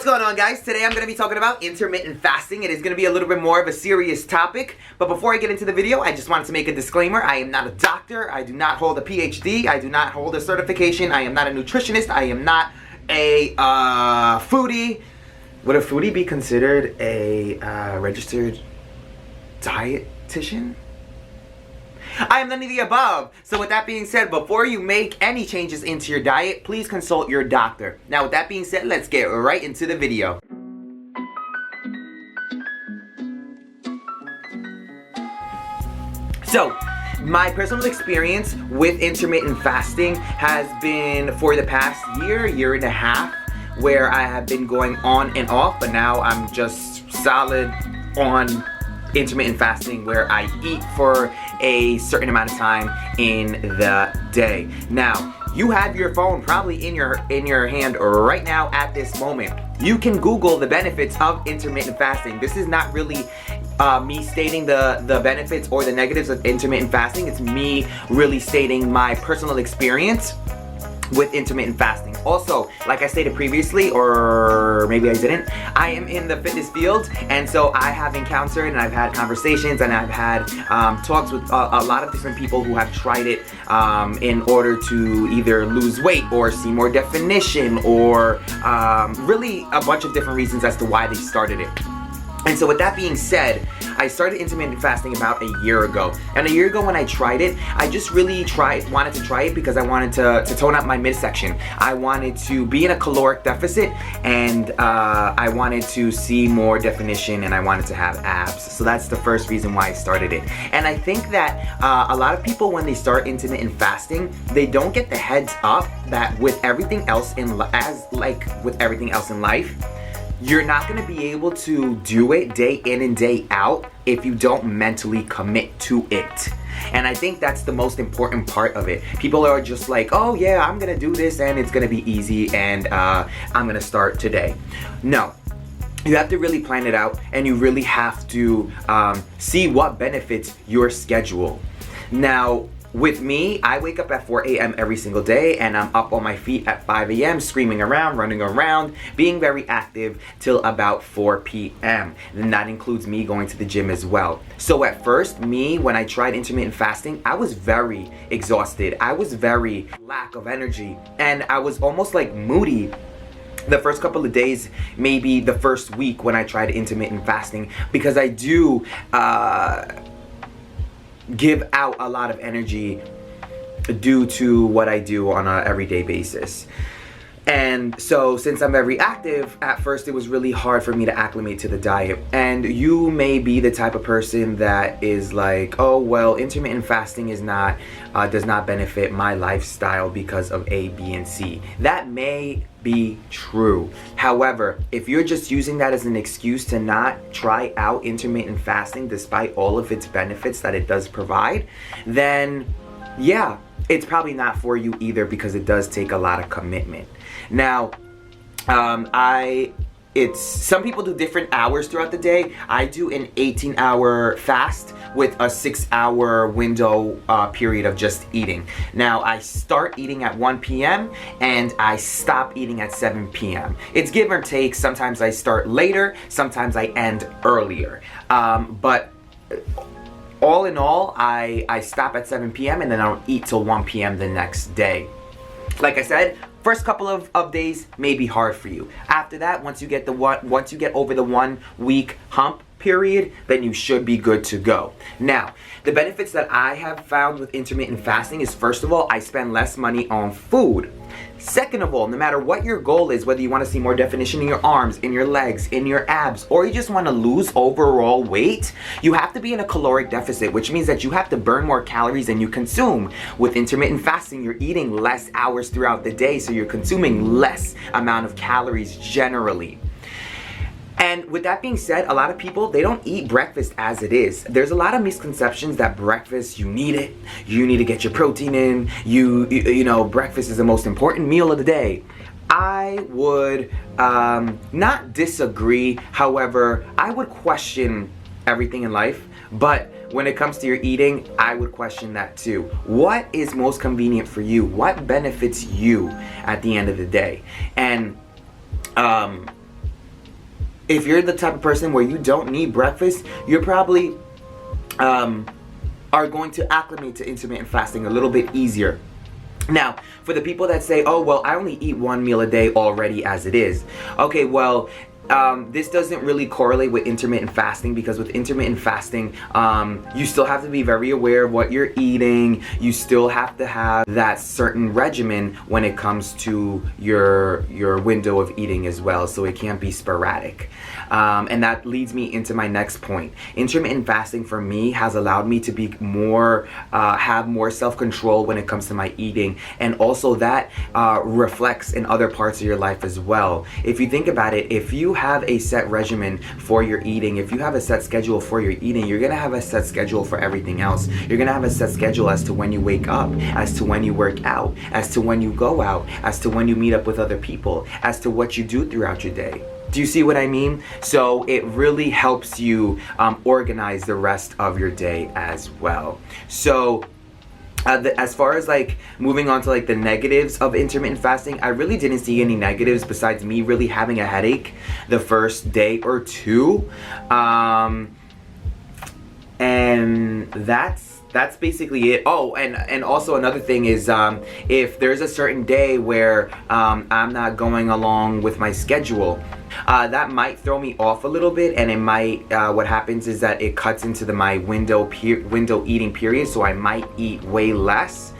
What's going on, guys? Today I'm going to be talking about intermittent fasting. It is going to be a little bit more of a serious topic, but before I get into the video, I just wanted to make a disclaimer. I am not a doctor. I do not hold a PhD. I do not hold a certification. I am not a nutritionist. I am not a foodie. Would a foodie be considered a registered dietitian? I am none of the above. So with that being said, before you make any changes into your diet, please consult your doctor. Now with that being said, let's get right into the video. So, my personal experience with intermittent fasting has been for the past year and a half, where I have been going on and off, but now I'm just solid on intermittent fasting, where I eat for a certain amount of time in the day. Now, you have your phone probably in your hand right now at this moment. You can Google the benefits of intermittent fasting. This is not really me stating the benefits or the negatives of intermittent fasting. It's me really stating my personal experience with intermittent fasting. Also, like I stated previously, or maybe I didn't, I am in the fitness field, and so I have encountered and I've had conversations and I've had talks with a lot of different people who have tried it in order to either lose weight or see more definition, or really a bunch of different reasons as to why they started it. And so with that being said, I started intermittent fasting about a year ago. And a year ago when I tried it, I just really wanted to try it because I wanted to tone up my midsection. I wanted to be in a caloric deficit, and I wanted to see more definition, and I wanted to have abs. So that's the first reason why I started it. And I think that a lot of people, when they start intermittent fasting, they don't get the heads up that with everything else with everything else in life, you're not going to be able to do it day in and day out if you don't mentally commit to it. And I think that's the most important part of it. People are just like, oh yeah, I'm going to do this and it's going to be easy, and I'm going to start today. No. You have to really plan it out, and you really have to see what benefits your schedule. Now, with me, I wake up at 4 a.m. every single day, and I'm up on my feet at 5 a.m. screaming around, running around, being very active till about 4 p.m. And that includes me going to the gym as well. So at first, when I tried intermittent fasting, I was very exhausted. I was very lack of energy, and I was almost like moody the first couple of days, maybe the first week when I tried intermittent fasting, because I do give out a lot of energy due to what I do on an everyday basis. And so since I'm very active, at first it was really hard for me to acclimate to the diet. And you may be the type of person that is like, oh well, intermittent fasting is not does not benefit my lifestyle because of A, B, and C. That may be true. However, if you're just using that as an excuse to not try out intermittent fasting despite all of its benefits that it does provide, then yeah, it's probably not for you either, because it does take a lot of commitment. Now, some people do different hours throughout the day. I do an 18-hour fast with a 6-hour window period of just eating. Now, I start eating at 1 p.m. and I stop eating at 7 p.m. It's give or take. Sometimes I start later, sometimes I end earlier. But all in all, I stop at 7 p.m. and then I'll eat till 1 p.m. the next day. Like I said, first couple of days may be hard for you. After that, once you get over the 1 week hump period, then you should be good to go. Now, the benefits that I have found with intermittent fasting is, first of all, I spend less money on food. Second of all, no matter what your goal is, whether you want to see more definition in your arms, in your legs, in your abs, or you just want to lose overall weight, you have to be in a caloric deficit, which means that you have to burn more calories than you consume. With intermittent fasting, you're eating less hours throughout the day, so you're consuming less amount of calories generally. And with that being said, a lot of people, they don't eat breakfast as it is. There's a lot of misconceptions that breakfast, you need it. You need to get your protein in. You know, breakfast is the most important meal of the day. I would not disagree. However, I would question everything in life. But when it comes to your eating, I would question that too. What is most convenient for you? What benefits you at the end of the day? And if you're the type of person where you don't need breakfast, you're probably are going to acclimate to intermittent fasting a little bit easier. Now, for the people that say, oh, well, I only eat one meal a day already as it is. Okay, well, this doesn't really correlate with intermittent fasting, because with intermittent fasting, you still have to be very aware of what you're eating. You still have to have that certain regimen when it comes to your window of eating as well, so it can't be sporadic. And that leads me into my next point. Intermittent fasting for me has allowed me to be more, have more self-control when it comes to my eating, and also that reflects in other parts of your life as well. If you think about it, if you have a set regimen for your eating, if you have a set schedule for your eating, you're gonna have a set schedule for everything else. You're gonna have a set schedule as to when you wake up, as to when you work out, as to when you go out, as to when you meet up with other people, as to what you do throughout your day. Do you see what I mean? So it really helps you organize the rest of your day as well. So as far as like moving on to like the negatives of intermittent fasting, I really didn't see any negatives besides me really having a headache the first day or two. And that's basically it. Oh, and also another thing is, if there's a certain day where I'm not going along with my schedule, that might throw me off a little bit, and it might, what happens is that it cuts into my window eating period, so I might eat way less.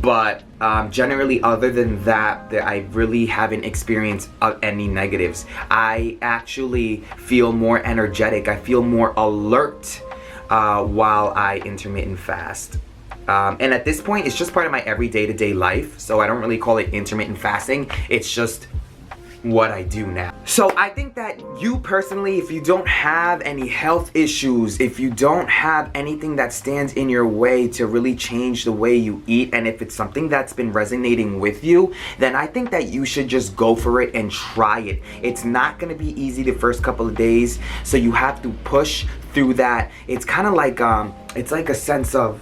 But generally, other than that, I really haven't experienced any negatives. I actually feel more energetic. I feel more alert while I intermittent fast. And at this point, it's just part of my everyday-to-day life, so I don't really call it intermittent fasting. It's just what I do now. So I think that you personally, if you don't have any health issues, if you don't have anything that stands in your way to really change the way you eat, and if it's something that's been resonating with you, then I think that you should just go for it and try it. It's not gonna be easy the first couple of days, so you have to push through that. It's kind of like it's like a sense of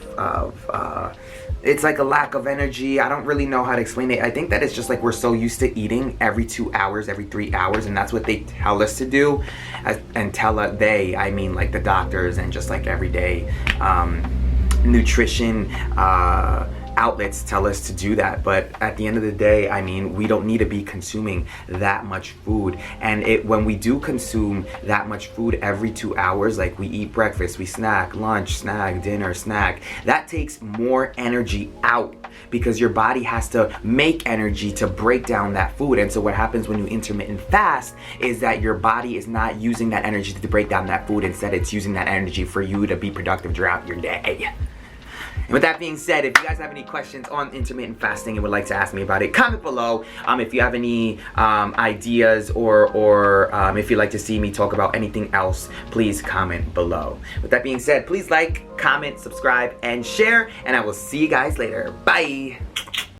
it's like a lack of energy. I don't really know how to explain it. I think that it's just like we're so used to eating every 2 hours, every 3 hours, and that's what they tell us to do. And I mean like the doctors and just like everyday nutrition outlets tell us to do that. But at the end of the day, I mean, we don't need to be consuming that much food. And when we do consume that much food every 2 hours, like we eat breakfast, we snack, lunch, snack, dinner, snack, that takes more energy out, because your body has to make energy to break down that food. And so what happens when you intermittent fast is that your body is not using that energy to break down that food. Instead, it's using that energy for you to be productive throughout your day. And with that being said, if you guys have any questions on intermittent fasting and would like to ask me about it, comment below. If you have any ideas or if you'd like to see me talk about anything else, please comment below. With that being said, please like, comment, subscribe, and share, and I will see you guys later. Bye!